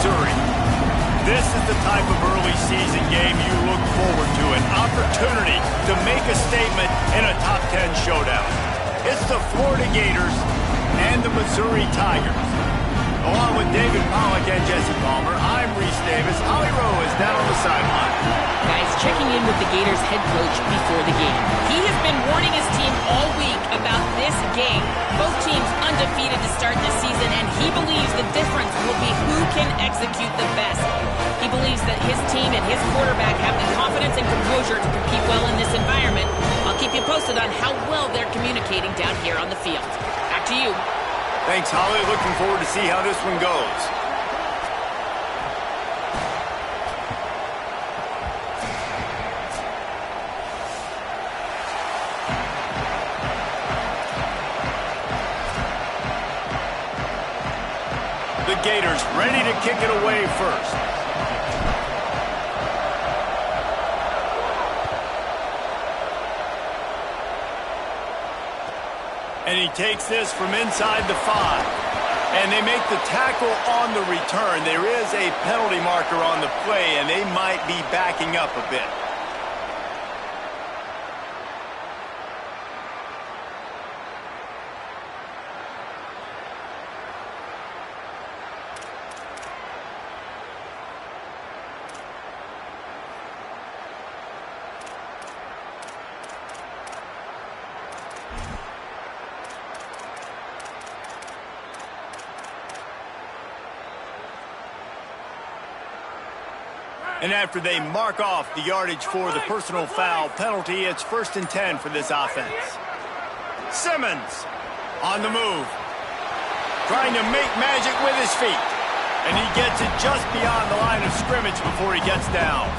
Missouri. This is the type of early season game you look forward to, an opportunity to make a statement in a top 10 showdown. It's the Florida Gators and the Missouri Tigers. Along with David Pollack and Jesse Palmer, I'm Reese Davis. Ollie Rowe is down on the sideline. Guys, checking in with the Gators head coach before the game. He has been warning his team all week about this game. Both teams undefeated to start this season, and he believes the difference will be who can execute the best. He believes that his team and his quarterback have the confidence and composure to compete well in this environment. I'll keep you posted on how well they're communicating down here on the field. Back to you. Thanks, Holly. Looking forward to see how this one goes. The Gators ready to kick it away first. And he takes this from inside the 5. And they make the tackle on the return. There is a penalty marker on the play, and they might be backing up a bit. And after they mark off the yardage for the personal foul penalty, it's 1st and 10 for this offense. Simmons on the move, trying to make magic with his feet. And he gets it just beyond the line of scrimmage before he gets down.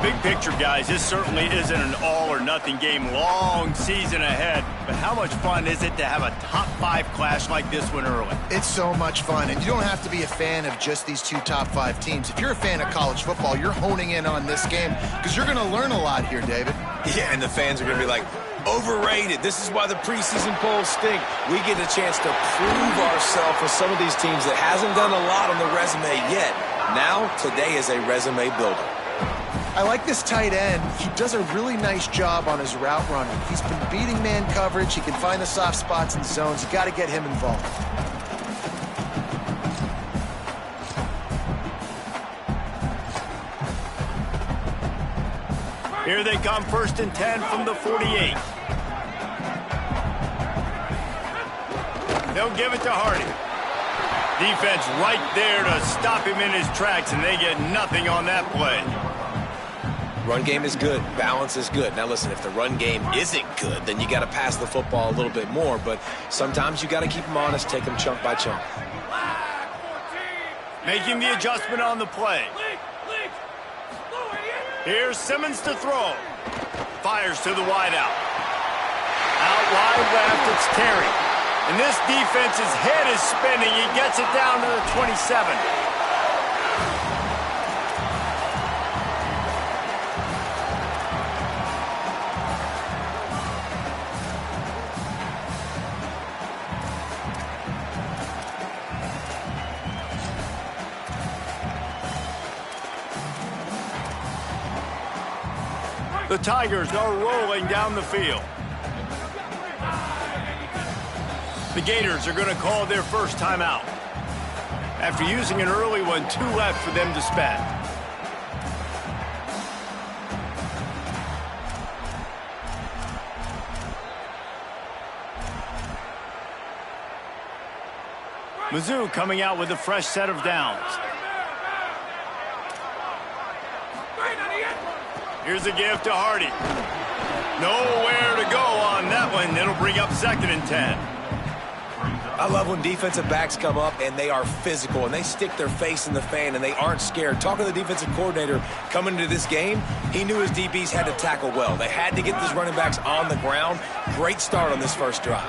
Big picture, guys, this certainly isn't an all-or-nothing game. Long season ahead. But how much fun is it to have a top-5 clash like this one early? It's so much fun, and you don't have to be a fan of just these two top-5 teams. If you're a fan of college football, you're honing in on this game because you're going to learn a lot here, David. Yeah, and the fans are going to be like, overrated. This is why the preseason polls stink. We get a chance to prove ourselves with some of these teams that hasn't done a lot on the resume yet. Now, today is a resume builder. I like this tight end. He does a really nice job on his route running. He's been beating man coverage. He can find the soft spots and zones. You got to get him involved. Here they come, 1st and 10 from the 48. They'll give it to Hardy. Defense right there to stop him in his tracks, and they get nothing on that play. Run game is good. Balance is good. Now, listen, if the run game isn't good, then you got to pass the football a little bit more. But sometimes you got to keep them honest, take them chunk by chunk. Making the adjustment on the play. Here's Simmons to throw. Fires to the wideout. Out wide left, it's Terry. And this defense's head is spinning. He gets it down to the 27. The Tigers are rolling down the field. The Gators are going to call their first timeout. After using an early one, 2 left for them to spend. Mizzou coming out with a fresh set of downs. Here's a give to Hardy. Nowhere to go on that one. It'll bring up 2nd and 10. I love when defensive backs come up and they are physical and they stick their face in the fan and they aren't scared. Talking to the defensive coordinator coming into this game, he knew his DBs had to tackle well. They had to get these running backs on the ground. Great start on this first drive.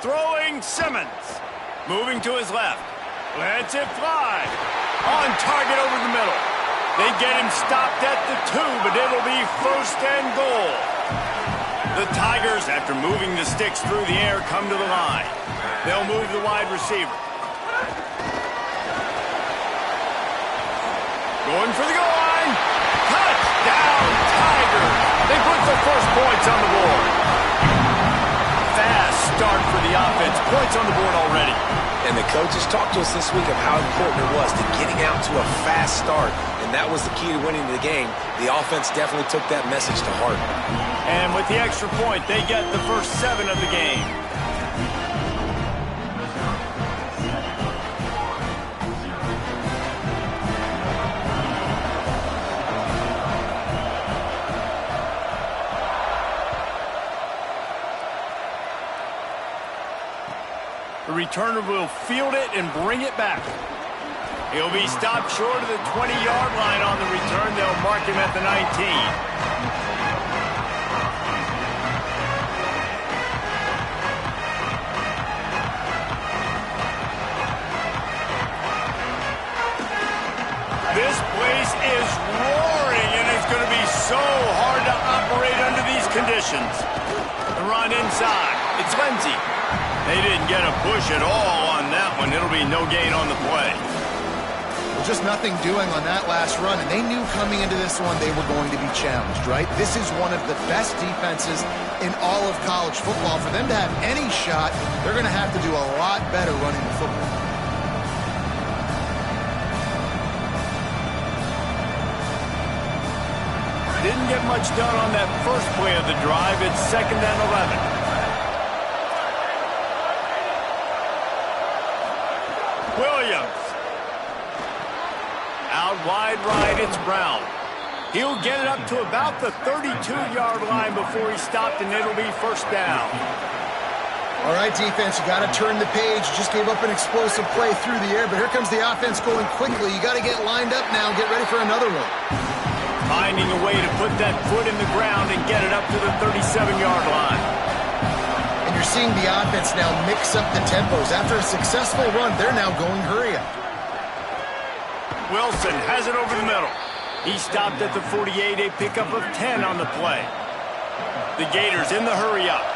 Throwing Simmons. Moving to his left. Lets it fly. On target over the middle. They get him stopped at the 2, but it'll be 1st and goal. The Tigers, after moving the sticks through the air, come to the line. They'll move the wide receiver. Going for the goal line. Touchdown, Tigers. They put the first points on the board. Fast start for the offense. Points on the board already. And the coaches talked to us this week of how important it was to getting out to a fast start. And that was the key to winning the game. The offense definitely took that message to heart. And with the extra point, they get the first 7 of the game. The returner will field it and bring it back. He'll be stopped short of the 20-yard line on the return. They'll mark him at the 19. This place is roaring, and it's going to be so hard to operate under these conditions. The run inside. It's Lindsey. They didn't get a push at all on that one. It'll be no gain on the play. Well, just nothing doing on that last run, and they knew coming into this one they were going to be challenged, right? This is one of the best defenses in all of college football. For them to have any shot, they're going to have to do a lot better running the football. Didn't get much done on that first play of the drive. It's 2nd and 11. Williams. Out wide right, it's Brown. He'll get it up to about the 32-yard line before he stopped, and it'll be first down. All right, defense, you got to turn the page. You just gave up an explosive play through the air, but here comes the offense going quickly. You got to get lined up now and get ready for another one. Finding a way to put that foot in the ground and get it up to the 37-yard line. And you're seeing the offense now mix up the tempos. After a successful run, they're now going hurry up. Wilson has it over the middle. He stopped at the 48, a pickup of 10 on the play. The Gators in the hurry up.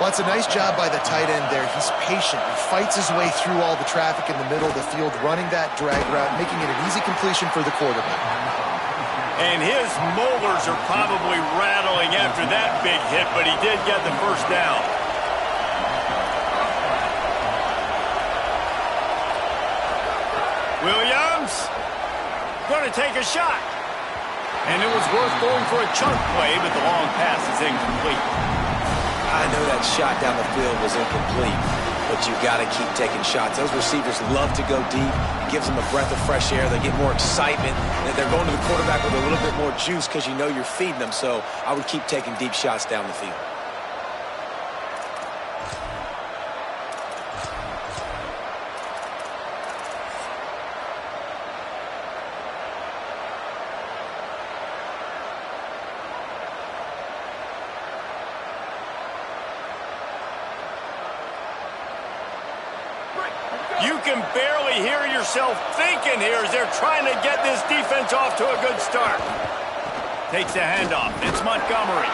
Well, it's a nice job by the tight end there. He's patient. He fights his way through all the traffic in the middle of the field, running that drag route, making it an easy completion for the quarterback. And his molars are probably rattling after that big hit, but he did get the first down. Williams going to take a shot. And it was worth going for a chunk play, but the long pass is incomplete. I know that shot down the field was incomplete, but you got to keep taking shots. Those receivers love to go deep. It gives them a breath of fresh air. They get more excitement. And they're going to the quarterback with a little bit more juice because you know you're feeding them. So I would keep taking deep shots down the field. You can barely hear yourself thinking here as they're trying to get this defense off to a good start. Takes the handoff. It's Montgomery.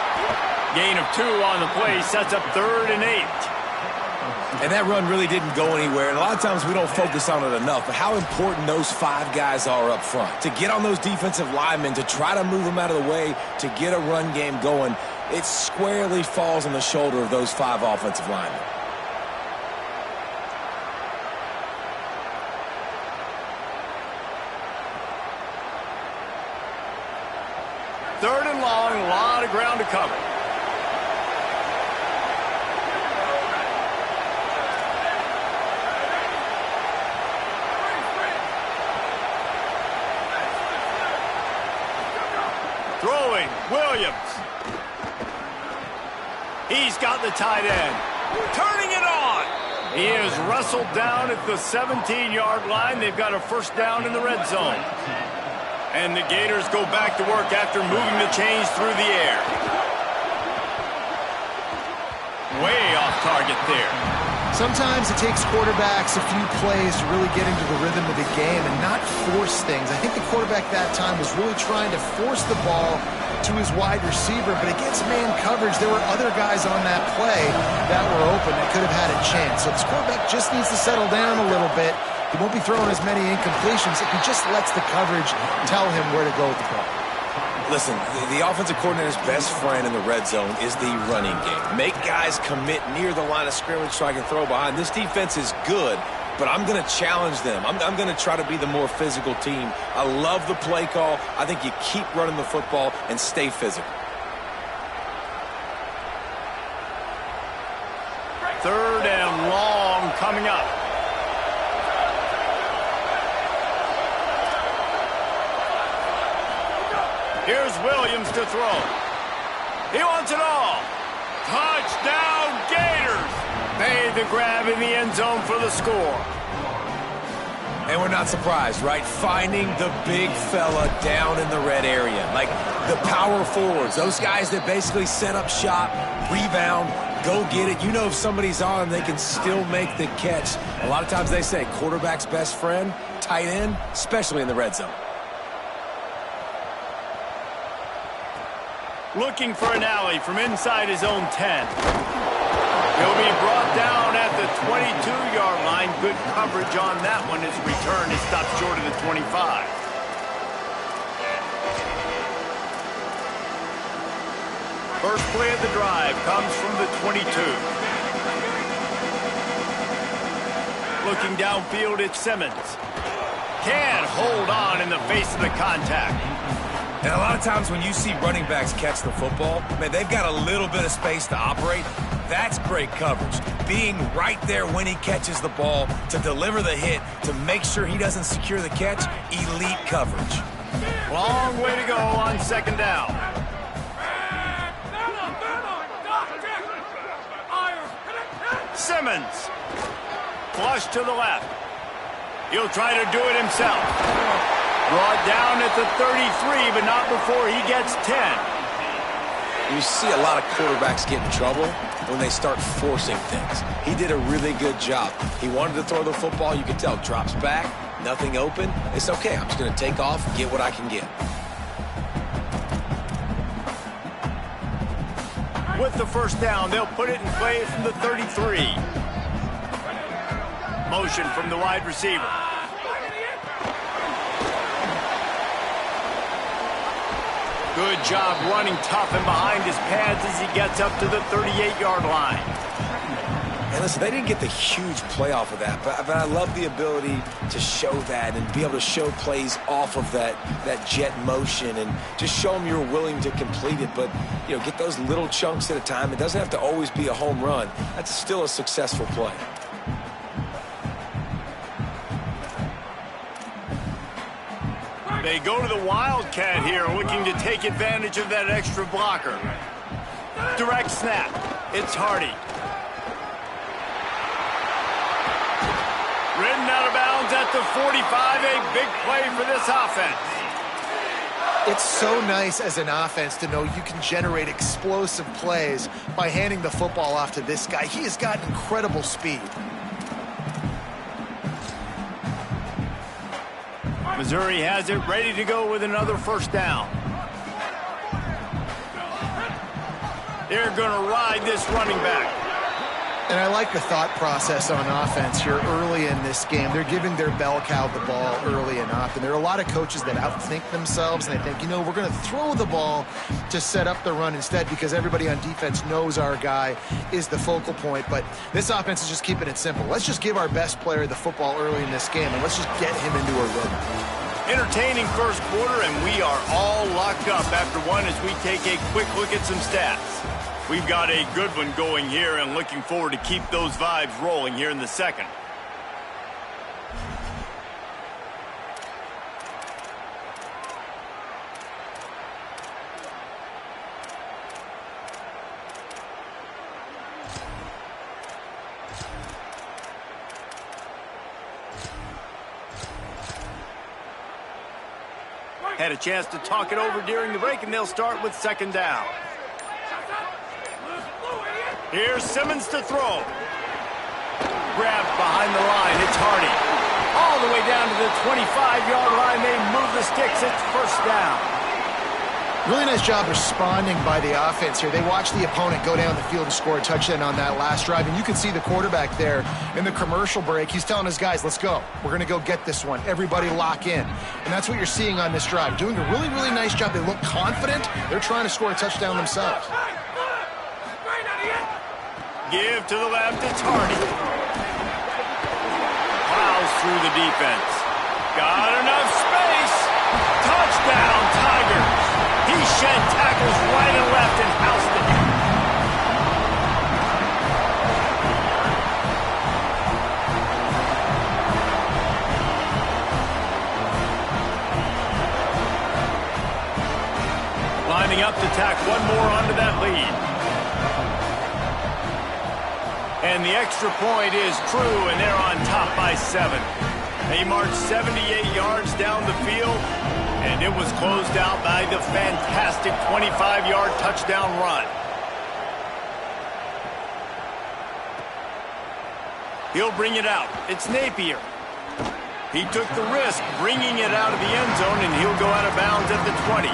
Gain of 2 on the play. Sets up 3rd and 8. And that run really didn't go anywhere. And a lot of times we don't focus on it enough. But how important those 5 guys are up front. To get on those defensive linemen, to try to move them out of the way, to get a run game going, it squarely falls on the shoulder of those 5 offensive linemen. Third and long, a lot of ground to cover. Throwing, Williams. He's got the tight end. Turning it on. He is wrestled down at the 17-yard line. They've got a first down in the red zone. And the Gators go back to work after moving the chains through the air. Way off target there. Sometimes it takes quarterbacks a few plays to really get into the rhythm of the game and not force things. I think the quarterback that time was really trying to force the ball to his wide receiver, but against man coverage, there were other guys on that play that were open that could have had a chance. So this quarterback just needs to settle down a little bit. He won't be throwing as many incompletions if he just lets the coverage tell him where to go with the ball. Listen, the offensive coordinator's best friend in the red zone is the running game. Make guys commit near the line of scrimmage so I can throw behind. This defense is good, but I'm going to challenge them. I'm going to try to be the more physical team. I love the play call. I think you keep running the football and stay physical. Third and long coming up. Here's Williams to throw. He wants it all. Touchdown, Gators! Made the grab in the end zone for the score. And we're not surprised, right? Finding the big fella down in the red area. Like the power forwards, those guys that basically set up shop, rebound, go get it. You know if somebody's on, they can still make the catch. A lot of times they say quarterback's best friend, tight end, especially in the red zone. Looking for an alley from inside his own 10. He'll be brought down at the 22-yard line. Good coverage on that one. His return is stopped short of the 25. First play of the drive comes from the 22. Looking downfield, it's Simmons. Can't hold on in the face of the contact. And a lot of times when you see running backs catch the football, man, they've got a little bit of space to operate. That's great coverage. Being right there when he catches the ball to deliver the hit, to make sure he doesn't secure the catch, elite coverage. Long way to go on second down. Simmons. Flush to the left. He'll try to do it himself. Brought down at the 33, but not before he gets 10. You see a lot of quarterbacks get in trouble when they start forcing things. He did a really good job. He wanted to throw the football. You can tell, drops back, nothing open. It's okay. I'm just going to take off, get what I can get. With the first down, they'll put it in play from the 33. Motion from the wide receiver. Good job running tough and behind his pads as he gets up to the 38-yard line. And listen, they didn't get the huge play off of that, but I love the ability to show that and be able to show plays off of that jet motion and just show them you're willing to complete it. But, you know, get those little chunks at a time. It doesn't have to always be a home run. That's still a successful play. They go to the Wildcat here, looking to take advantage of that extra blocker. Direct snap. It's Hardy. Ridden out of bounds at the 45. A big play for this offense. It's so nice as an offense to know you can generate explosive plays by handing the football off to this guy. He has got incredible speed. Missouri has it ready to go with another first down. They're going to ride this running back. And I like the thought process on offense here early in this game. They're giving their bell cow the ball early and often. There are a lot of coaches that outthink themselves, and they think, you know, we're going to throw the ball to set up the run instead because everybody on defense knows our guy is the focal point. But this offense is just keeping it simple. Let's just give our best player the football early in this game, and let's just get him into a rhythm. Entertaining first quarter, and we are all locked up after one as we take a quick look at some stats. We've got a good one going here and looking forward to keep those vibes rolling here in the second. Had a chance to talk it over during the break, and they'll start with second down. Here's Simmons to throw. Grabbed behind the line. It's Hardy. All the way down to the 25-yard line. They move the sticks. It's first down. Really nice job responding by the offense here. They watched the opponent go down the field and score a touchdown on that last drive, and you can see the quarterback there in the commercial break. He's telling his guys, let's go. We're going to go get this one. Everybody lock in. And that's what you're seeing on this drive. Doing a really, really nice job. They look confident. They're trying to score a touchdown themselves. Give to the left, it's Hardy. Plows through the defense. Got enough space. Touchdown, Tigers. He shed tackles right and left and housed it. Lining up to tack one more onto that lead. And the extra point is true, and they're on top by 7. They marched 78 yards down the field, and it was closed out by the fantastic 25-yard touchdown run. He'll bring it out. It's Napier. He took the risk bringing it out of the end zone, and he'll go out of bounds at the 20.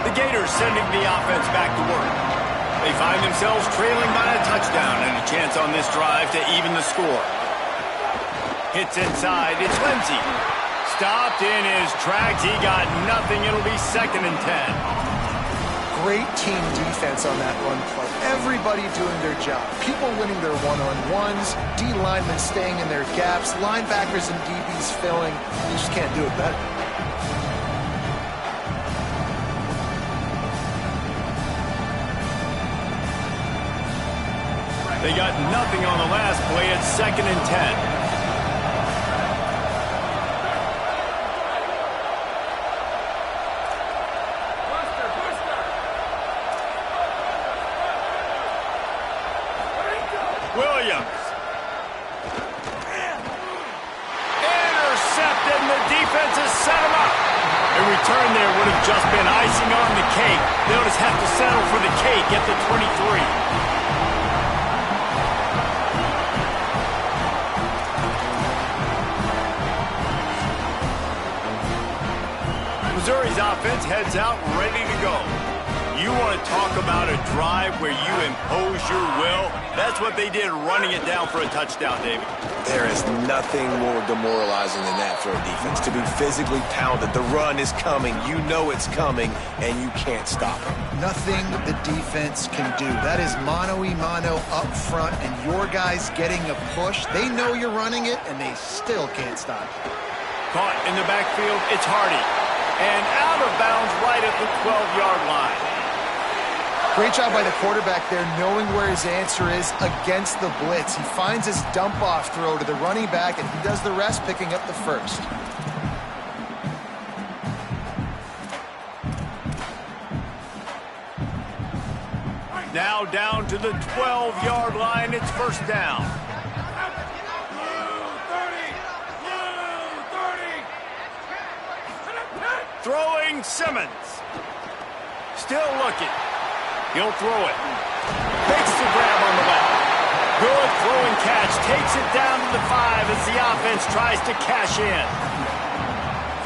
The Gators sending the offense back to work. They find themselves trailing by a touchdown and a chance on this drive to even the score. Hits inside. It's Lindsey. Stopped in his tracks. He got nothing. It'll be 2nd and 10. Great team defense on that run play. Everybody doing their job. People winning their one-on-ones. D linemen staying in their gaps. Linebackers and DBs filling. You just can't do it better. They got nothing on the last play. It's 2nd and 10. Williams. Intercepted, and the defense has set him up. A return there would have just been icing on the cake. They'll just have to settle for the cake at the 23. Missouri's offense heads out ready to go. You want to talk about a drive where you impose your will? That's what they did, running it down for a touchdown, David. There is nothing more demoralizing than that for a defense. To be physically pounded. The run is coming. You know it's coming, and you can't stop it. Nothing the defense can do. That is mano-a-mano up front, and your guys getting a push. They know you're running it, and they still can't stop it. Caught in the backfield, it's Hardy. And out of bounds right at the 12-yard line. Great job by the quarterback there, knowing where his answer is against the blitz. He finds his dump-off throw to the running back, and he does the rest, picking up the first. Now down to the 12-yard line. It's 1st down. Throwing Simmons. Still looking. He'll throw it. Makes the grab on the left. Good throwing catch. Takes it down to the 5 as the offense tries to cash in.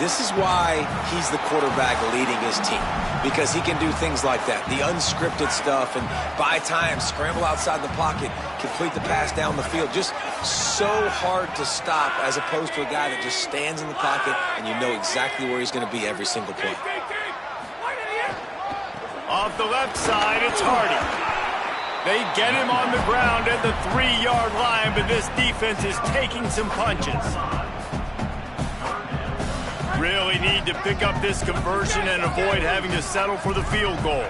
This is why he's the quarterback leading his team, because he can do things like that, the unscripted stuff, and buy time, scramble outside the pocket, complete the pass down the field. Just so hard to stop, as opposed to a guy that just stands in the pocket and you know exactly where he's going to be every single play. Off the left side, it's Hardy. They get him on the ground at the 3-yard line, but this defense is taking some punches. Really need to pick up this conversion and avoid having to settle for the field goal.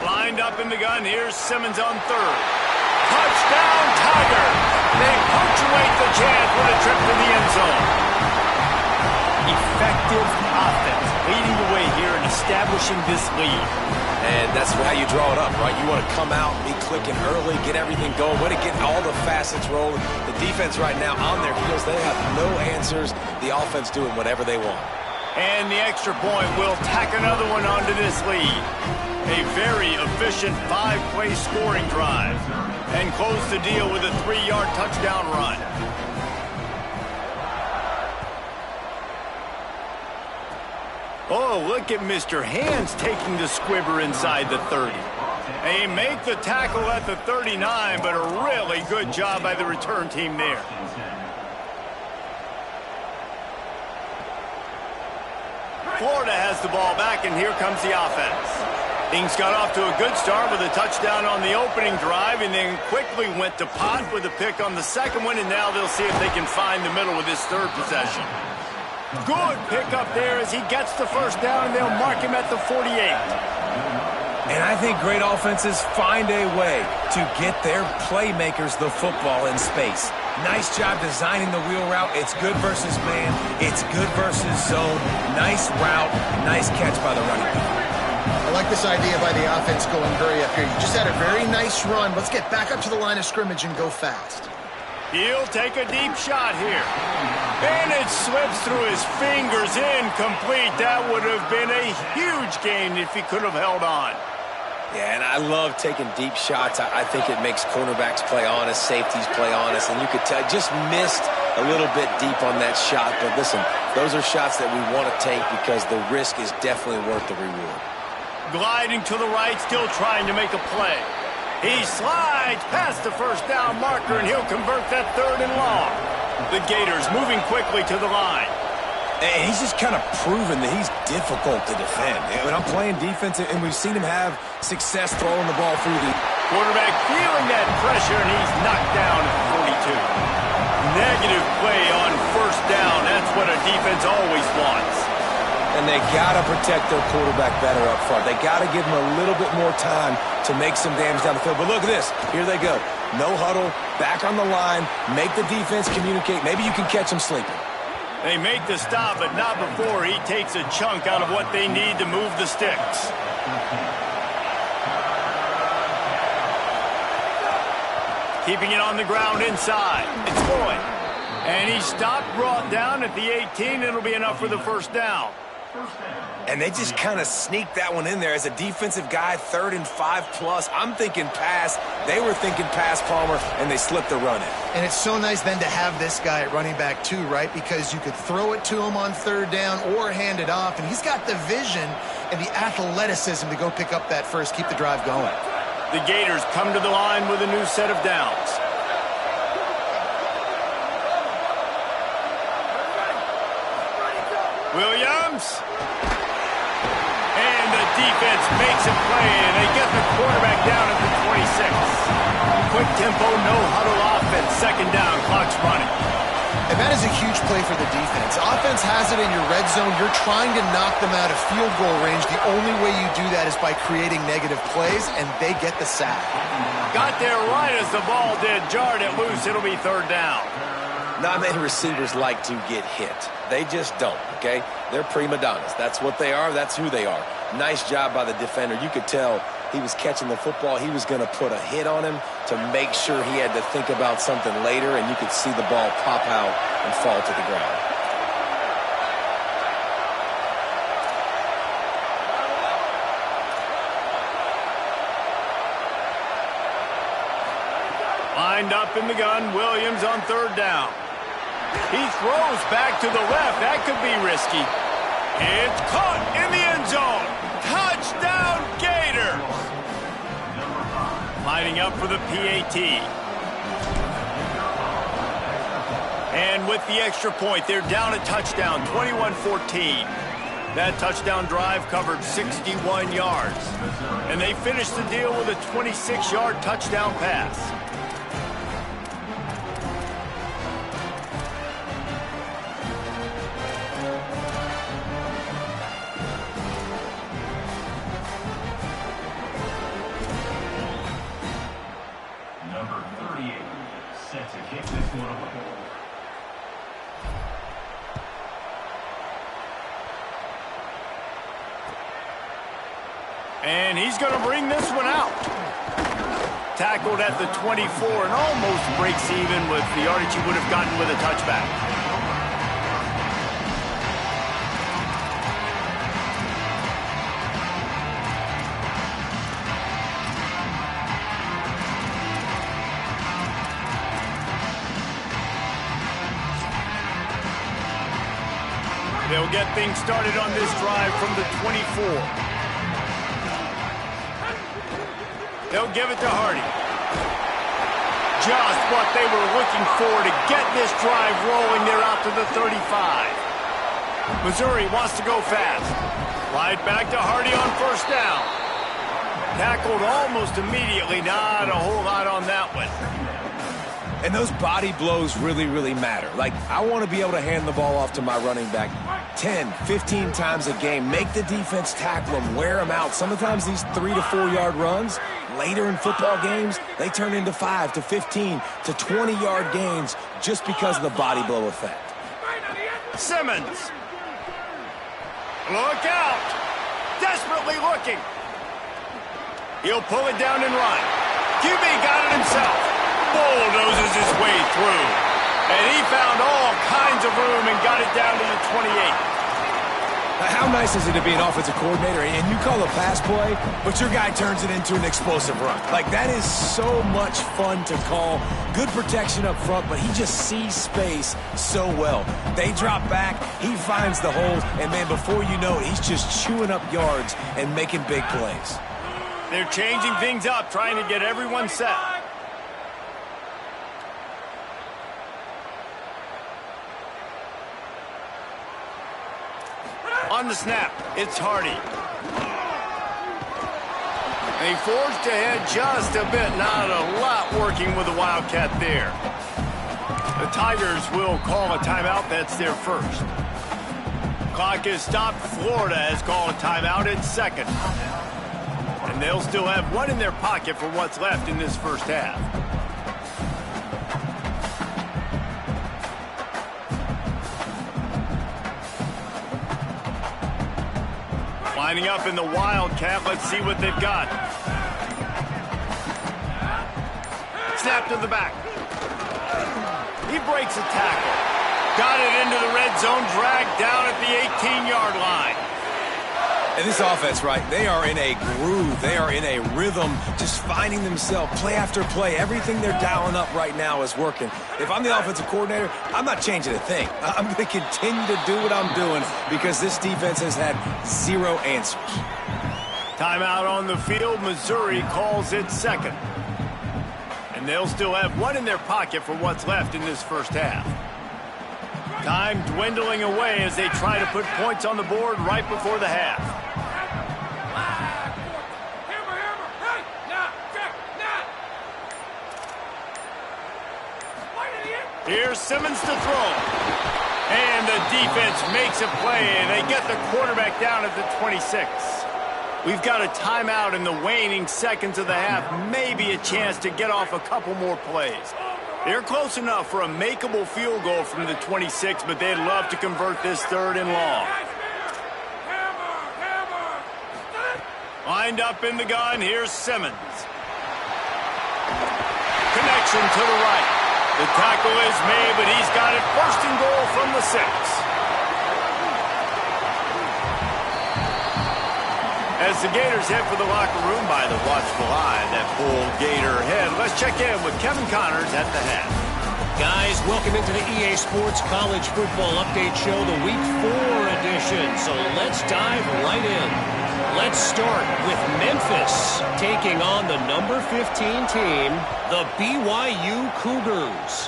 Lined up in the gun, here's Simmons on 3rd. Touchdown, Tiger! They punctuate the chance with a trip to the end zone. Effective offense leading the way here and establishing this lead. And that's how you draw it up, right? You want to come out, be clicking early, get everything going, way to get all the facets rolling. The defense right now on their heels, they have no answers. The offense doing whatever they want. And the extra point will tack another one onto this lead. A very efficient 5-play scoring drive. And close the deal with a 3-yard touchdown run. Oh, look at Mr. Hands taking the squibber inside the 30. They make the tackle at the 39, but a really good job by the return team there. Florida has the ball back, and here comes the offense. Things got off to a good start with a touchdown on the opening drive, and then quickly went to pot with a pick on the second one, and now they'll see if they can find the middle with this third possession. Good pickup there as he gets the first down, and they'll mark him at the 48. And I think great offenses find a way to get their playmakers the football in space. Nice job designing the wheel route. It's good versus man. It's good versus zone. Nice route. Nice catch by the running back. I like this idea by the offense going hurry up here. You just had a very nice run. Let's get back up to the line of scrimmage and go fast. He'll take a deep shot here. And it slips through his fingers, incomplete. That would have been a huge gain if he could have held on. Yeah, and I love taking deep shots. I think it makes cornerbacks play honest, safeties play honest, and you could tell just missed a little bit deep on that shot. But listen, those are shots that we want to take because the risk is definitely worth the reward. Gliding to the right, still trying to make a play. He slides past the first down marker, and he'll convert that 3rd and long. The Gators moving quickly to the line. And he's just kind of proven that he's difficult to defend. When I'm playing defense, and we've seen him have success throwing the ball through the quarterback, feeling that pressure, and he's knocked down at 42. Negative play on first down. That's what a defense always wants. And they got to protect their quarterback better up front. They got to give him a little bit more time to make some damage down the field. But look at this. Here they go. No huddle, back on the line, make the defense communicate. Maybe you can catch them sleeping. They make the stop, but not before he takes a chunk out of what they need to move the sticks. Keeping it on the ground inside. It's Boyd. And he stopped, brought down at the 18. It'll be enough for the first down. And they just kind of sneaked that one in there. As a defensive guy, 3rd and 5+. I'm thinking pass. They were thinking pass, Palmer, and they slipped the run in. And it's so nice then to have this guy at running back too, right? Because you could throw it to him on 3rd down or hand it off. And he's got the vision and the athleticism to go pick up that first, keep the drive going. The Gators come to the line with a new set of downs. Williams. And the defense makes a play, and they get the quarterback down at the 26. Quick tempo, no huddle offense. 2nd down, clock's running. And that is a huge play for the defense. Offense has it in your red zone. You're trying to knock them out of field goal range. The only way you do that is by creating negative plays, and they get the sack. Got there right as the ball did. Jarred it loose. It'll be 3rd down. Not many receivers like to get hit. They just don't, okay? They're prima donnas. That's what they are. That's who they are. Nice job by the defender. You could tell he was catching the football. He was going to put a hit on him to make sure he had to think about something later, and you could see the ball pop out and fall to the ground. Lined up in the gun, Williams on 3rd down. He throws back to the left. That could be risky. It's caught in the end zone. Touchdown, Gators. Lining up for the PAT. And with the extra point, they're down a touchdown, 21-14. That touchdown drive covered 61 yards. And they finished the deal with a 26-yard touchdown pass. And he's going to bring this one out. Tackled at the 24 and almost breaks even with the yardage he would have gotten with a touchback. They'll get things started on this drive from the 24. They'll give it to Hardy. Just what they were looking for to get this drive rolling. They're out to the 35. Missouri wants to go fast. Right back to Hardy on first down. Tackled almost immediately. Not a whole lot on that one. And those body blows really, really matter. Like, I want to be able to hand the ball off to my running back 10, 15 times a game. Make the defense tackle them, wear them out. Sometimes these 3 to 4 yard runs, later in football games, they turn into 5 to 15 to 20 yard gains just because of the body blow effect. Simmons. Look out. Desperately looking. He'll pull it down and run. QB got it himself. Bulldozes his way through. And he found all kinds of room and got it down to the 28. How nice is it to be an offensive coordinator and you call a pass play, but your guy turns it into an explosive run? Like, that is so much fun to call. Good protection up front, but he just sees space so well. They drop back, he finds the holes, and man, before you know it, he's just chewing up yards and making big plays. They're changing things up, trying to get everyone set. On the snap, it's Hardy. And he forged ahead just a bit. Not a lot working with the Wildcat there. The Tigers will call a timeout. That's their first. Clock is stopped. Florida has called a timeout. It's second. And they'll still have one in their pocket for what's left in this first half. Lining up in the Wildcat. Let's see what they've got. Snap to the back. He breaks a tackle. Got it into the red zone. Dragged down at the 18-yard line. And this offense, right, they are in a groove. They are in a rhythm, just finding themselves play after play. Everything they're dialing up right now is working. If I'm the offensive coordinator, I'm not changing a thing. I'm going to continue to do what I'm doing because this defense has had zero answers. Timeout on the field. Missouri calls it second. And they'll still have one in their pocket for what's left in this first half. Time dwindling away as they try to put points on the board right before the half. Here's Simmons to throw. And the defense makes a play, and they get the quarterback down at the 26. We've got a timeout in the waning seconds of the half. Maybe a chance to get off a couple more plays. They're close enough for a makeable field goal from the 26, but they'd love to convert this third and long. Lined up in the gun, here's Simmons. Connection to the right. The tackle is made, but he's got it first and goal from the 6. As the Gators head for the locker room by the watchful eye, that full Gator head. Let's check in with Kevin Connors at the half. Guys, welcome into the EA Sports College Football Update Show, the Week 4 edition. So let's dive right in. Let's start with Memphis taking on the number 15 team, the BYU Cougars.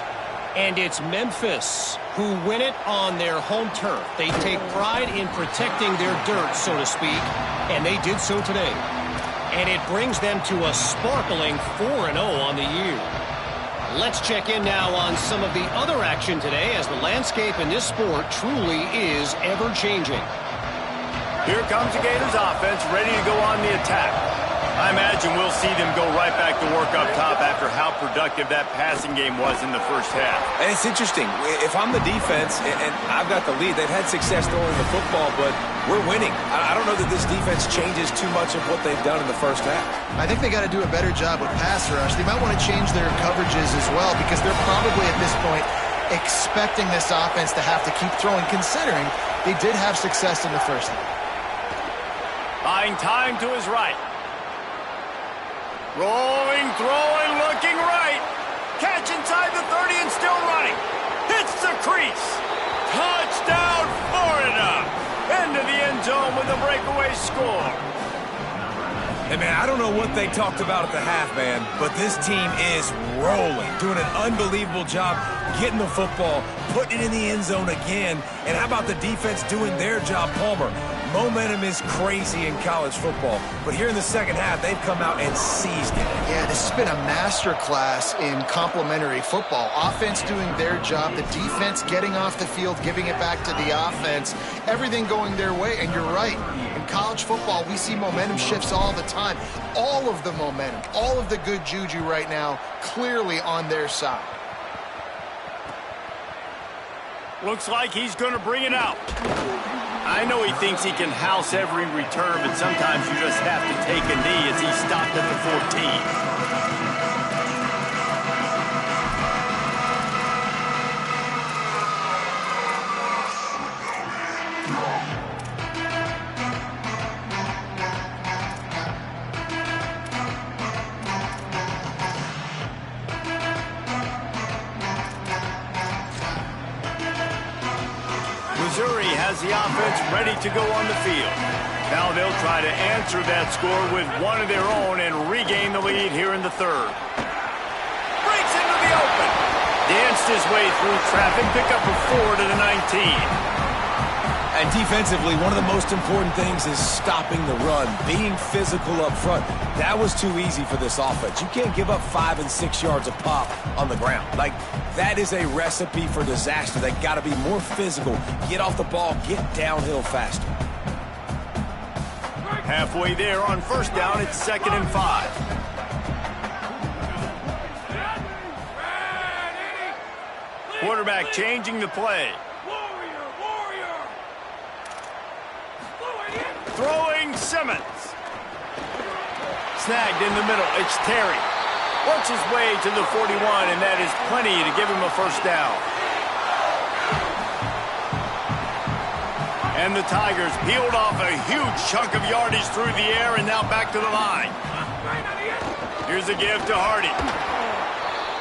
And it's Memphis who win it on their home turf. They take pride in protecting their dirt, so to speak, and they did so today. And it brings them to a sparkling 4-0 on the year. Let's check in now on some of the other action today as the landscape in this sport truly is ever-changing. Here comes the Gators offense ready to go on the attack. I imagine we'll see them go right back to work up top after how productive that passing game was in the first half. And it's interesting. If I'm the defense and I've got the lead, they've had success throwing the football, but we're winning. I don't know that this defense changes too much of what they've done in the first half. I think they got to do a better job with pass rush. They might want to change their coverages as well because they're probably at this point expecting this offense to have to keep throwing, considering they did have success in the first half. Buying time to his right. Rolling, throwing, looking right. Catch inside the 30 and still running. Hits the crease. Touchdown, Florida. Into the end zone with a breakaway score. Hey, man, I don't know what they talked about at the half, man, but this team is rolling, doing an unbelievable job getting the football, putting it in the end zone again. And how about the defense doing their job, Palmer? Momentum is crazy in college football, but here in the second half, they've come out and seized it. Yeah, this has been a masterclass in complementary football. Offense doing their job, the defense getting off the field, giving it back to the offense, everything going their way. And you're right, in college football, we see momentum shifts all the time. All of the momentum, all of the good juju right now, clearly on their side. Looks like he's going to bring it out. I know he thinks he can house every return, but sometimes you just have to take a knee as he stopped at the 14. Missouri has the offense ready to go on the field. Now they'll try to answer that score with one of their own and regain the lead here in the third. Breaks into the open. Danced his way through traffic, pick up a 4 to the 19. And defensively, one of the most important things is stopping the run, being physical up front. That was too easy for this offense. You can't give up 5 and 6 yards a pop on the ground. Like, that is a recipe for disaster. They got to be more physical, get off the ball, get downhill faster. Halfway there on first down, it's 2nd and 5. Quarterback changing the play. Throwing Simmons. Snagged in the middle. It's Terry. Works his way to the 41, and that is plenty to give him a first down. And the Tigers peeled off a huge chunk of yardage through the air and now back to the line. Here's a give to Hardy.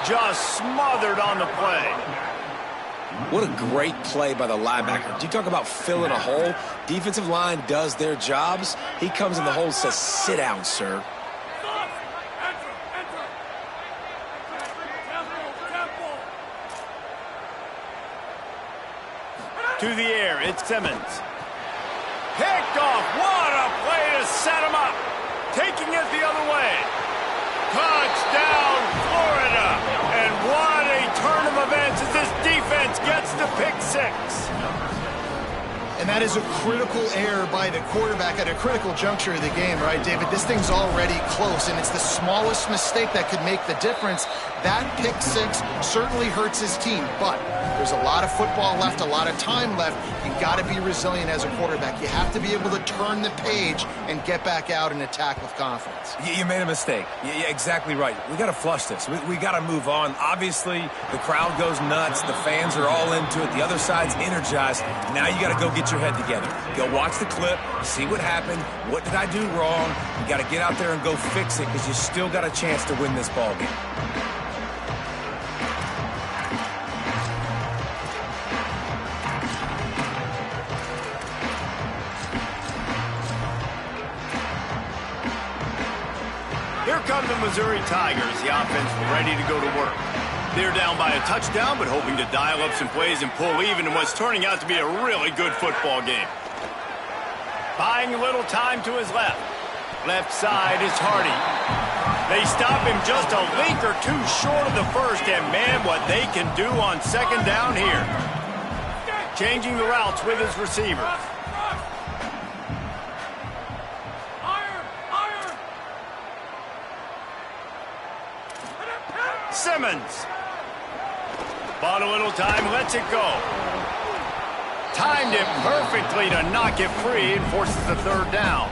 Just smothered on the play. What a great play by the linebacker. Do you talk about filling a hole? Defensive line does their jobs. He comes in the hole and says, sit down, sir. To the air, it's Simmons. Picked off. What a play to set him up. Taking it the other way. Touchdown, Florida. And what a turn of events as this defense gets to pick 6. And that is a critical error by the quarterback at a critical juncture of the game, right, David? This thing's already close, and it's the smallest mistake that could make the difference. That pick 6 certainly hurts his team, but there's a lot of football left, a lot of time left. You got to be resilient as a quarterback. You have to be able to turn the page and get back out and attack with confidence. You made a mistake. Yeah, exactly right. We got to flush this. We got to move on. Obviously, the crowd goes nuts. The fans are all into it. The other side's energized. Now you got to go get your head together. Go watch the clip, see what happened. What did I do wrong? You got to get out there and go fix it because you still got a chance to win this ball game. Here come the Missouri Tigers. The offense ready to go to work. They're down by a touchdown, but hoping to dial up some plays and pull even in what's turning out to be a really good football game. Buying a little time to his left. Left side is Hardy. They stop him just a link or two short of the first, and man, what they can do on second down here. Changing the routes with his receivers. Simmons. Bought a little time, lets it go. Timed it perfectly to knock it free and forces the third down.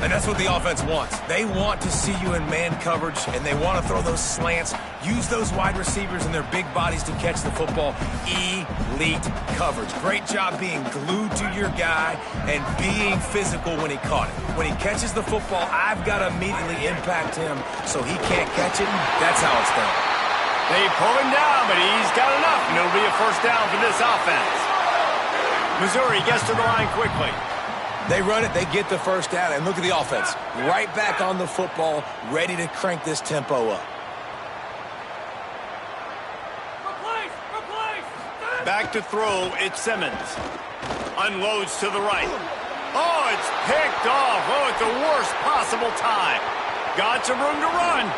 And that's what the offense wants. They want to see you in man coverage, and they want to throw those slants, use those wide receivers and their big bodies to catch the football. Elite coverage. Great job being glued to your guy and being physical when he caught it. When he catches the football, I've got to immediately impact him so he can't catch it. That's how it's done. They pull him down, but he's got enough, and it'll be a first down for this offense. Missouri gets to the line quickly. They run it, they get the first down, and look at the offense. Right back on the football, ready to crank this tempo up. Back to throw, it's Simmons. Unloads to the right. Oh, it's picked off. Oh, at the worst possible time. Got some room to run.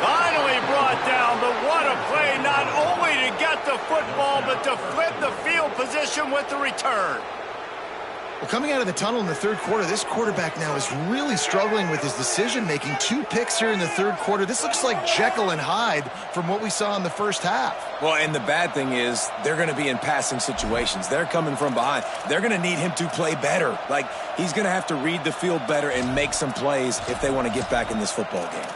Finally brought down, but what a play, not only to get the football, but to flip the field position with the return. Well, coming out of the tunnel in the third quarter, this quarterback now is really struggling with his decision-making. 2 picks here in the third quarter. This looks like Jekyll and Hyde from what we saw in the first half. Well, and the bad thing is they're going to be in passing situations. They're coming from behind. They're going to need him to play better. Like, he's going to have to read the field better and make some plays if they want to get back in this football game.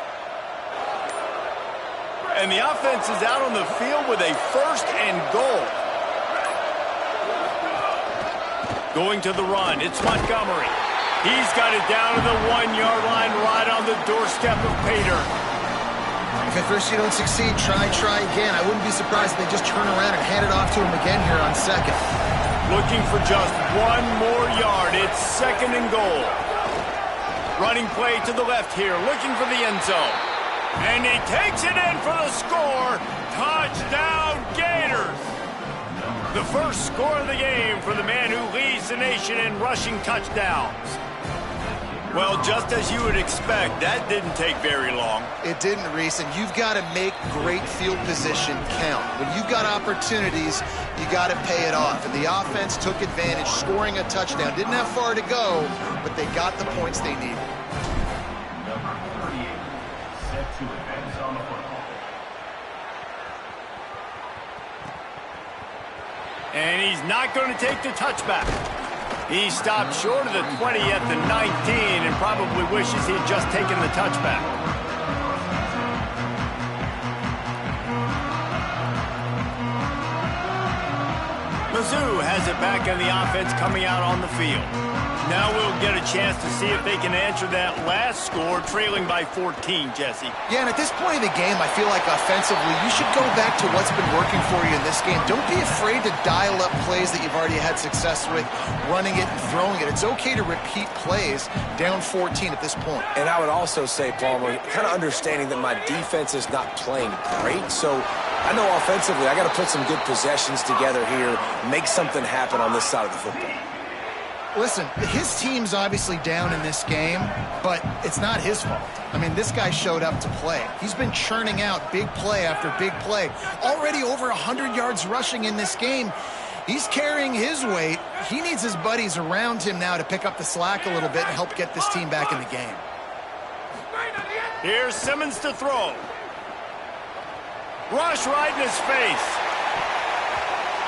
And the offense is out on the field with a first and goal. Going to the run, it's Montgomery. He's got it down to the 1-yard line right on the doorstep of Pater. If at first you don't succeed, try again. I wouldn't be surprised if they just turn around and hand it off to him again here on second. Looking for just 1 more yard. It's second and goal. Running play to the left here, looking for the end zone. And he takes it in for the score. Touchdown, Gators. The first score of the game for the man who leads the nation in rushing touchdowns. Well, just as you would expect, that didn't take very long. It didn't, Reese, and you've got to make great field position count. When you've got opportunities, you got to pay it off. And the offense took advantage, scoring a touchdown. Didn't have far to go, but they got the points they needed. And he's not going to take the touchback. He stopped short of the 20 at the 19 and probably wishes he had just taken the touchback. Mizzou has it back in the offense coming out on the field. Now we'll get a chance to see if they can answer that last score, trailing by 14, Jesse. Yeah, and at this point in the game, I feel like offensively, you should go back to what's been working for you in this game. Don't be afraid to dial up plays that you've already had success with, running it and throwing it. It's okay to repeat plays down 14 at this point. And I would also say, Palmer, kind of understanding that my defense is not playing great, so I know offensively I got to put some good possessions together here, make something happen on this side of the football. Listen, his team's obviously down in this game, but it's not his fault. I mean, this guy showed up to play. He's been churning out big play after big play. Already over 100 yards rushing in this game. He's carrying his weight. He needs his buddies around him now to pick up the slack a little bit and help get this team back in the game. Here's Simmons to throw. Rush right in his face.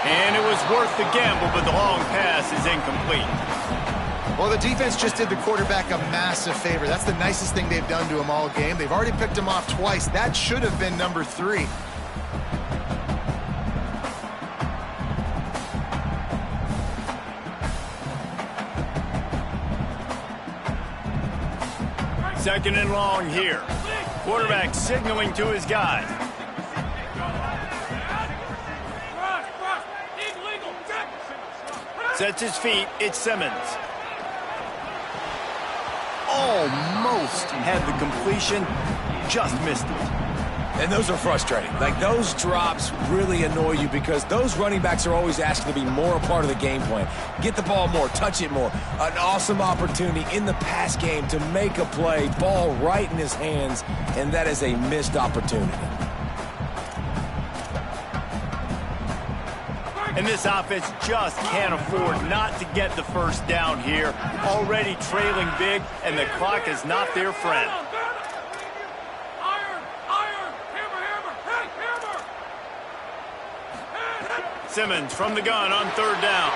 And it was worth the gamble, but the long pass is incomplete. Well, the defense just did the quarterback a massive favor. That's the nicest thing they've done to him all game. They've already picked him off twice. That should have been number 3. Second and long here. Quarterback signaling to his guys. Sets his feet, it's Simmons. Almost had the completion, just missed it. And those are frustrating. Like, those drops really annoy you because those running backs are always asking to be more a part of the game plan. Get the ball more, touch it more. An awesome opportunity in the pass game to make a play, ball right in his hands, and that is a missed opportunity. And this offense just can't afford not to get the first down here. Already trailing big, and the clock is not their friend. Simmons from the gun on third down.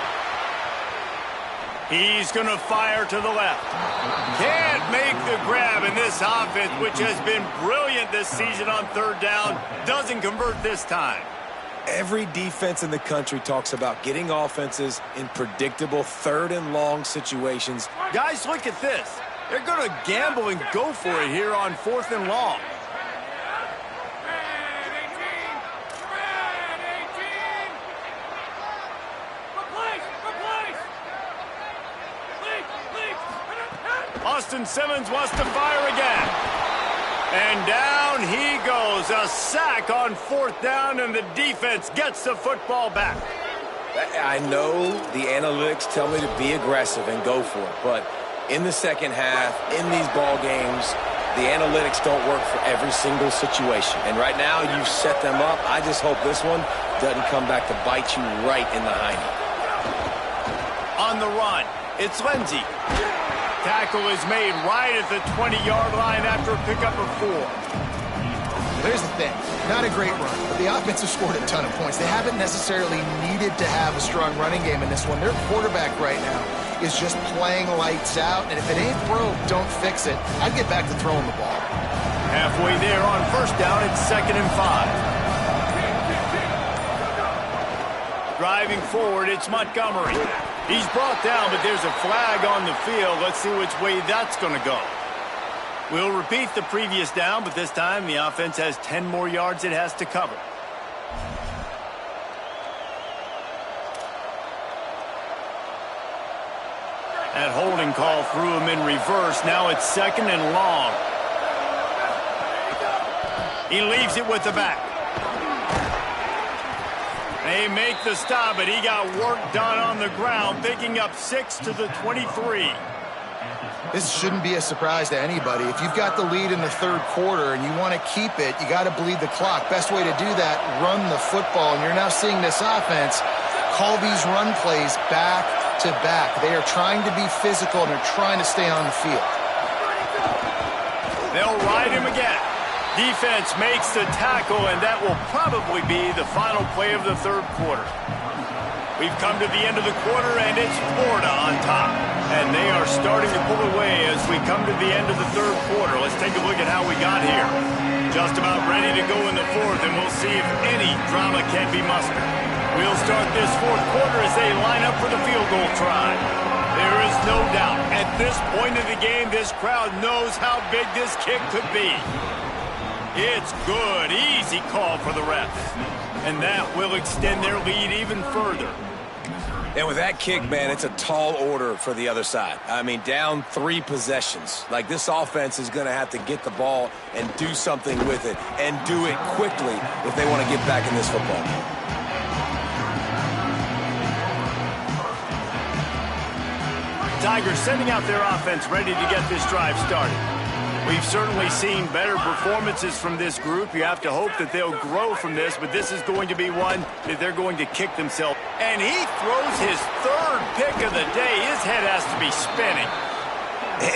He's going to fire to the left. Can't make the grab, in this offense, which has been brilliant this season on third down, doesn't convert this time. Every defense in the country talks about getting offenses in predictable third and long situations. Guys, look at this. They're going to gamble and go for it here on fourth and long. Austin Simmons wants to fire again. And down he goes. A sack on fourth down, and the defense gets the football back. I know the analytics tell me to be aggressive and go for it, but in the second half, in these ball games, the analytics don't work for every single situation. And right now, you've set them up. I just hope this one doesn't come back to bite you right in the hiney. On the run, it's Lindsey. Tackle is made right at the 20-yard line after a pickup of 4. Here's the thing. Not a great run, but the offense has scored a ton of points. They haven't necessarily needed to have a strong running game in this one. Their quarterback right now is just playing lights out, and if it ain't broke, don't fix it. I'd get back to throwing the ball. Halfway there on first down, it's 2nd and 5. Driving forward, it's Montgomery. He's brought down, but there's a flag on the field. Let's see which way that's going to go. We'll repeat the previous down, but this time the offense has 10 more yards it has to cover. That holding call threw him in reverse. Now it's 2nd and long. He leaves it with the back. They make the stop, but he got work done on the ground, picking up 6 to the 23. This shouldn't be a surprise to anybody. If you've got the lead in the third quarter and you want to keep it, you got to bleed the clock. Best way to do that, run the football. And you're now seeing this offense call these run plays back to back. They are trying to be physical, and they're trying to stay on the field. They'll ride him again. Defense makes the tackle, and that will probably be the final play of the third quarter. We've come to the end of the quarter, and it's Florida on top. And they are starting to pull away as we come to the end of the third quarter. Let's take a look at how we got here. Just about ready to go in the fourth, and we'll see if any drama can be mustered. We'll start this fourth quarter as they line up for the field goal try. There is no doubt, at this point of the game, this crowd knows how big this kick could be. It's good, easy call for the refs. And that will extend their lead even further. And with that kick, man, it's a tall order for the other side. I mean, down 3 possessions. Like, this offense is going to have to get the ball and do something with it, and do it quickly if they want to get back in this football game. Tigers sending out their offense ready to get this drive started. We've certainly seen better performances from this group. You have to hope that they'll grow from this, but this is going to be one that they're going to kick themselves. And he throws his 3rd pick of the day. His head has to be spinning.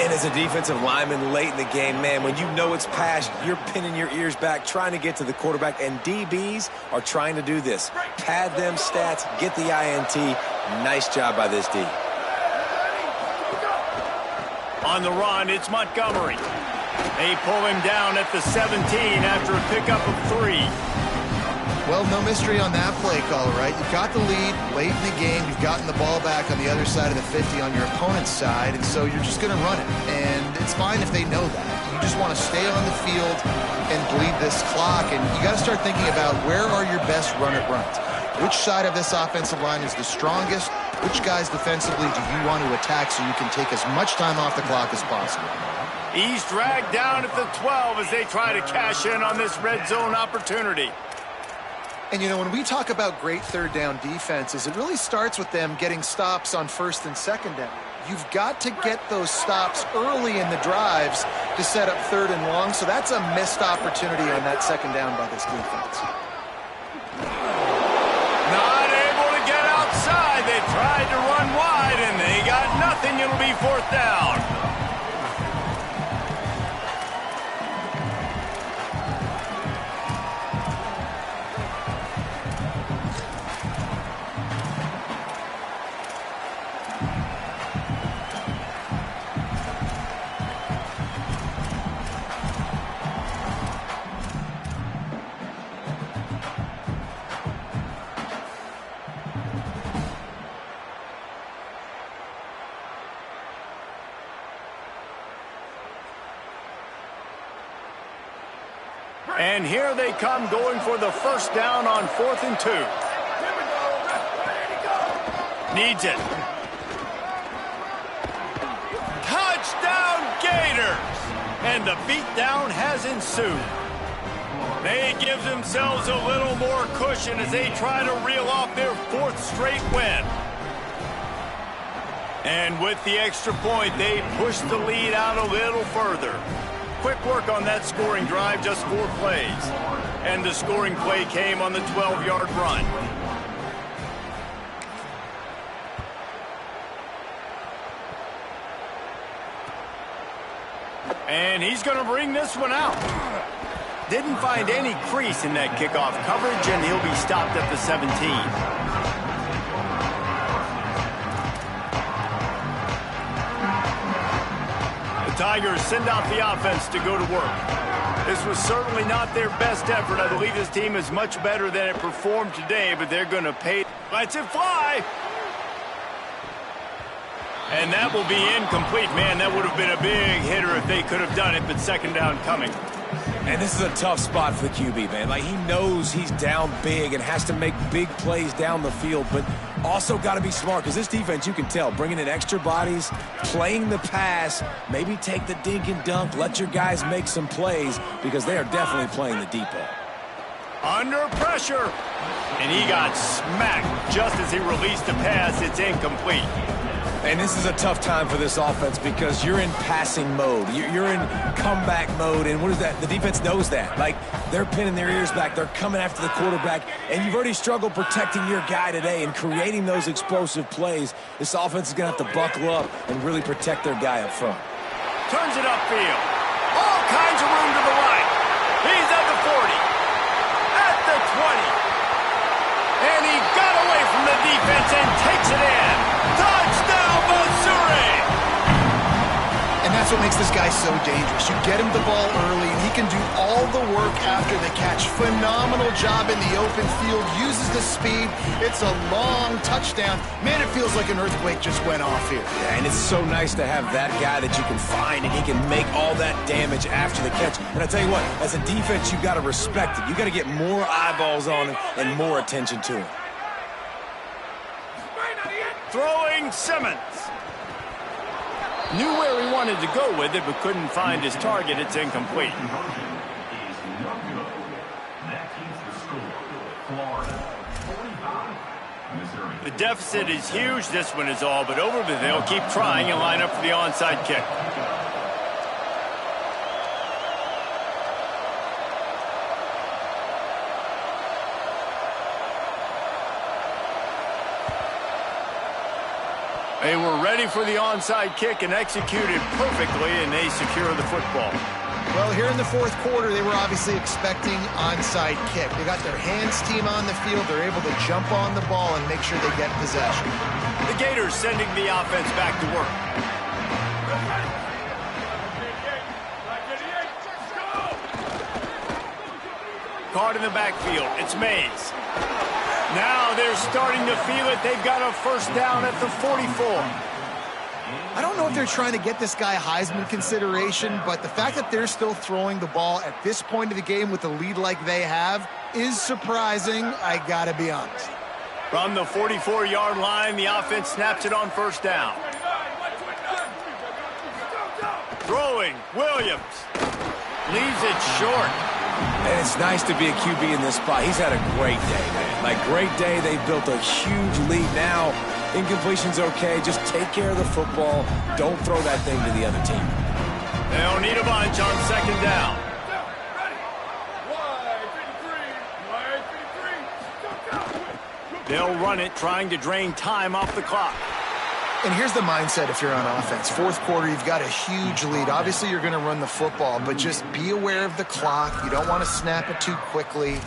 And as a defensive lineman late in the game, man, when you know it's past, you're pinning your ears back, trying to get to the quarterback, and DBs are trying to do this. Pad them stats, get the INT. Nice job by this D. On the run, it's Montgomery. They pull him down at the 17 after a pickup of 3. Well, no mystery on that play call, right? You've got the lead late in the game. You've gotten the ball back on the other side of the 50 on your opponent's side, and so you're just going to run it. And it's fine if they know that. You just want to stay on the field and bleed this clock, and you got to start thinking about where are your best run-it-runs. Which side of this offensive line is the strongest? Which guys defensively do you want to attack so you can take as much time off the clock as possible? He's dragged down at the 12 as they try to cash in on this red zone opportunity. And, you know, when we talk about great third down defenses, it really starts with them getting stops on first and second down. You've got to get those stops early in the drives to set up third and long, so that's a missed opportunity on that second down by this defense. Not able to get outside. They tried to run wide, and they got nothing. It'll be fourth down. And here they come going for the first down on 4th and 2. Needs it. Touchdown Gators! And the beatdown has ensued. They give themselves a little more cushion as they try to reel off their 4th straight win. And with the extra point, they push the lead out a little further. Quick work on that scoring drive, just 4 plays. And the scoring play came on the 12-yard run. And he's going to bring this one out. Didn't find any crease in that kickoff coverage, and he'll be stopped at the 17. The Tigers send out the offense to go to work. This was certainly not their best effort. I believe this team is much better than it performed today, but they're going to pay. Lets it fly. And that will be incomplete. Man, that would have been a big hitter if they could have done it, but second down coming. And this is a tough spot for the QB, man. Like, he knows he's down big and has to make big plays down the field, but also got to be smart because this defense, you can tell, bringing in extra bodies, playing the pass, maybe take the dink and dunk, let your guys make some plays because they are definitely playing the deep ball. Under pressure. And he got smacked just as he released the pass. It's incomplete. And this is a tough time for this offense because you're in passing mode. You're in comeback mode, and what is that? The defense knows that. Like, they're pinning their ears back. They're coming after the quarterback, and you've already struggled protecting your guy today and creating those explosive plays. This offense is going to have to buckle up and really protect their guy up front. Turns it upfield. All kinds of room to the right. He's at the 40. At the 20. And he got away from the defense and takes it in. Touchdown, Missouri! And that's what makes this guy so dangerous. You get him the ball early, and he can do all the work after the catch. Phenomenal job in the open field. Uses the speed. It's a long touchdown. Man, it feels like an earthquake just went off here. Yeah, and it's so nice to have that guy that you can find, and he can make all that damage after the catch. And I tell you what, as a defense, you got to respect it. You got to get more eyeballs on him and more attention to him. Throwing Simmons. Knew where he wanted to go with it, but couldn't find his target. It's incomplete. The deficit is huge. This one is all but over, but they'll keep trying and line up for the onside kick. They were ready for the onside kick and executed perfectly, and they secure the football. Well, here in the 4th quarter, they were obviously expecting onside kick. They got their hands team on the field. They're able to jump on the ball and make sure they get possession. The Gators sending the offense back to work. Caught in the backfield. It's Mays. Now they're starting to feel it. They've got a first down at the 44. I don't know if they're trying to get this guy Heisman consideration, but the fact that they're still throwing the ball at this point of the game with a lead like they have is surprising, I gotta be honest. From the 44-yard line, the offense snaps it on first down. Throwing, Williams. Leaves it short. And it's nice to be a QB in this spot. He's had a great day, man. Like, great day. They've built a huge lead now. Incompletion's okay. Just take care of the football. Don't throw that thing to the other team. They'll need a bunch on second down. They'll run it, trying to drain time off the clock. And here's the mindset if you're on offense. 4th quarter, you've got a huge lead. Obviously, you're going to run the football, but just be aware of the clock. You don't want to snap it too quickly.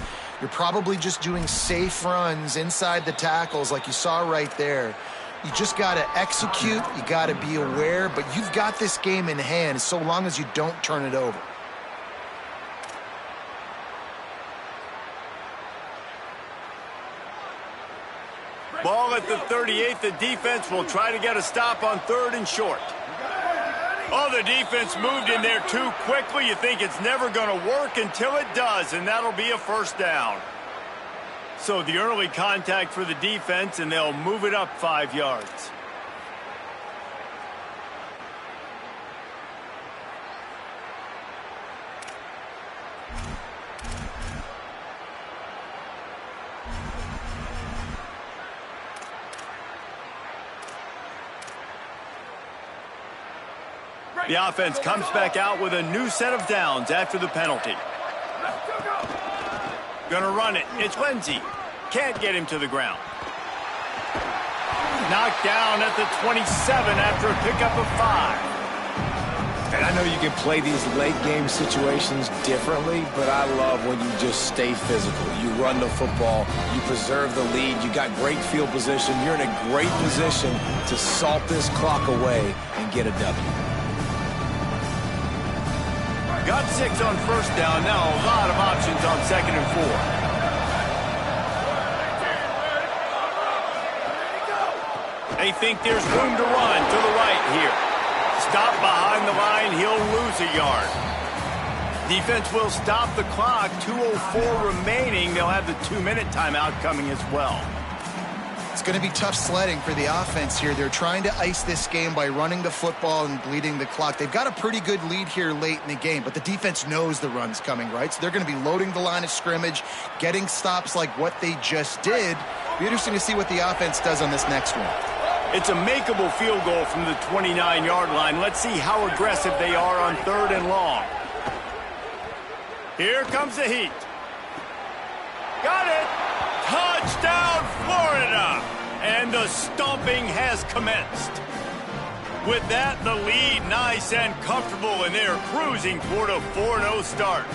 You're probably just doing safe runs inside the tackles like you saw right there. You just got to execute. You got to be aware, but you've got this game in hand so long as you don't turn it over. Ball at the 38. The defense will try to get a stop on 3rd and short. Oh, the defense moved in there too quickly. You think it's never going to work until it does, and that'll be a first down. So the early contact for the defense, and they'll move it up 5 yards. The offense comes back out with a new set of downs after the penalty. Gonna run it. It's Lindsey. Can't get him to the ground. Knocked down at the 27 after a pickup of 5. And I know you can play these late game situations differently, but I love when you just stay physical. You run the football, you preserve the lead, you got great field position, you're in a great position to salt this clock away and get a W. Got 6 on first down. Now a lot of options on 2nd and 4. They think there's room to run to the right here. Stop behind the line. He'll lose a yard. Defense will stop the clock. 2:04 remaining. They'll have the 2-minute timeout coming as well. It's going to be tough sledding for the offense here. They're trying to ice this game by running the football and bleeding the clock. They've got a pretty good lead here late in the game, but the defense knows the run's coming, right? So they're going to be loading the line of scrimmage, getting stops like what they just did. Be interesting to see what the offense does on this next one. It's a makeable field goal from the 29-yard line. Let's see how aggressive they are on 3rd and long. Here comes the heat. Got it. Touchdown, Florida! And the stomping has commenced. With that, the lead nice and comfortable, and they're cruising toward a 4-0 start.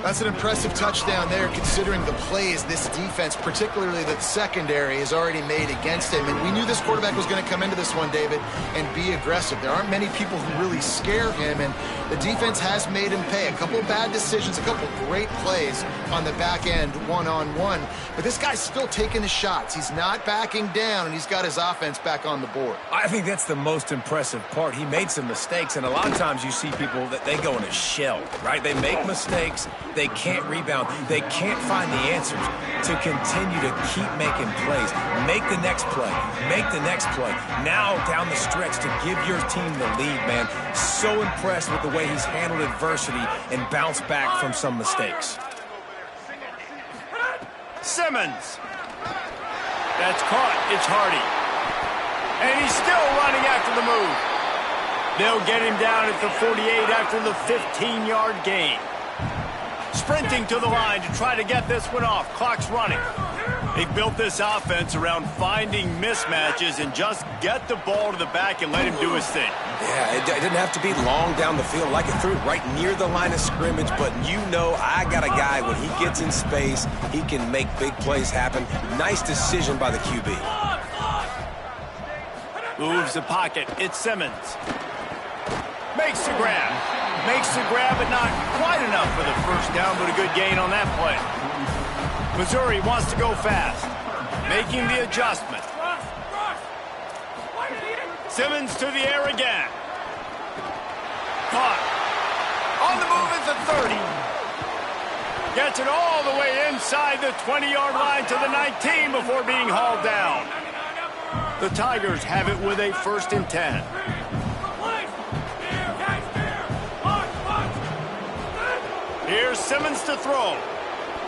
That's an impressive touchdown there, considering the plays this defense, particularly the secondary, has already made against him. And we knew this quarterback was going to come into this one, David, and be aggressive. There aren't many people who really scare him, and the defense has made him pay. A couple of bad decisions, a couple of great plays on the back end, one-on-one. But this guy's still taking the shots. He's not backing down, and he's got his offense back on the board. I think that's the most impressive part. He made some mistakes, and a lot of times you see people that they go in a shell, right? They make mistakes. They can't rebound. They can't find the answers to continue to keep making plays. Make the next play. Make the next play. Now down the stretch to give your team the lead, man. So impressed with the way he's handled adversity and bounced back from some mistakes. Simmons. That's caught. It's Hardy. And he's still running after the move. They'll get him down at the 48 after the 15-yard gain. Sprinting to the line to try to get this one off. Clock's running. They built this offense around finding mismatches and just get the ball to the back and let him do his thing. Yeah, it didn't have to be long down the field. Like it threw it right near the line of scrimmage, but you know I got a guy, when he gets in space, he can make big plays happen. Nice decision by the QB. Moves the pocket. It's Simmons. Makes the grab. Makes the grab, but not quite enough for the first down, but a good gain on that play. Missouri wants to go fast, making the adjustment. Simmons to the air again. Caught. On the move is the 30. Gets it all the way inside the 20-yard line to the 19 before being hauled down. The Tigers have it with a 1st and 10. Here's Simmons to throw.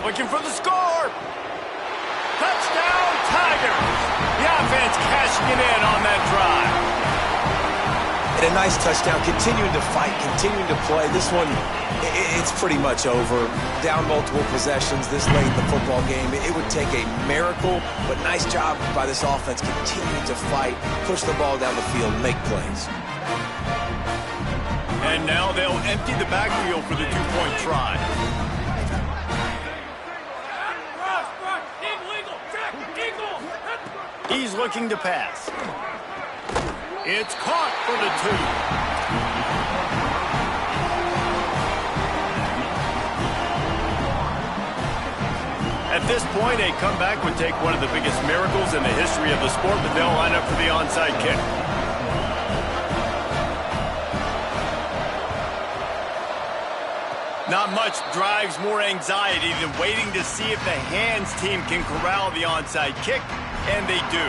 Looking for the score. Touchdown, Tigers. The offense cashing it in on that drive. And a nice touchdown. Continuing to fight, continuing to play. This one, it's pretty much over. Down multiple possessions this late in the football game. It would take a miracle, but nice job by this offense. Continuing to fight, push the ball down the field, make plays. And now they'll empty the backfield for the 2-point try. He's looking to pass. It's caught for the 2. At this point, a comeback would take one of the biggest miracles in the history of the sport, but they'll line up for the onside kick. Not much drives more anxiety than waiting to see if the hands team can corral the onside kick, and they do.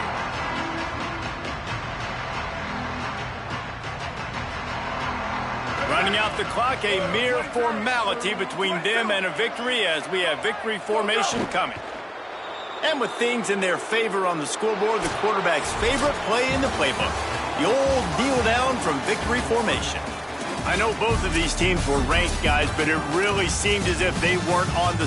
Running out the clock, a mere formality between them and a victory as we have victory formation coming. And with things in their favor on the scoreboard, the quarterback's favorite play in the playbook, the old kneel down from victory formation. I know both of these teams were ranked, guys, but it really seemed as if they weren't on the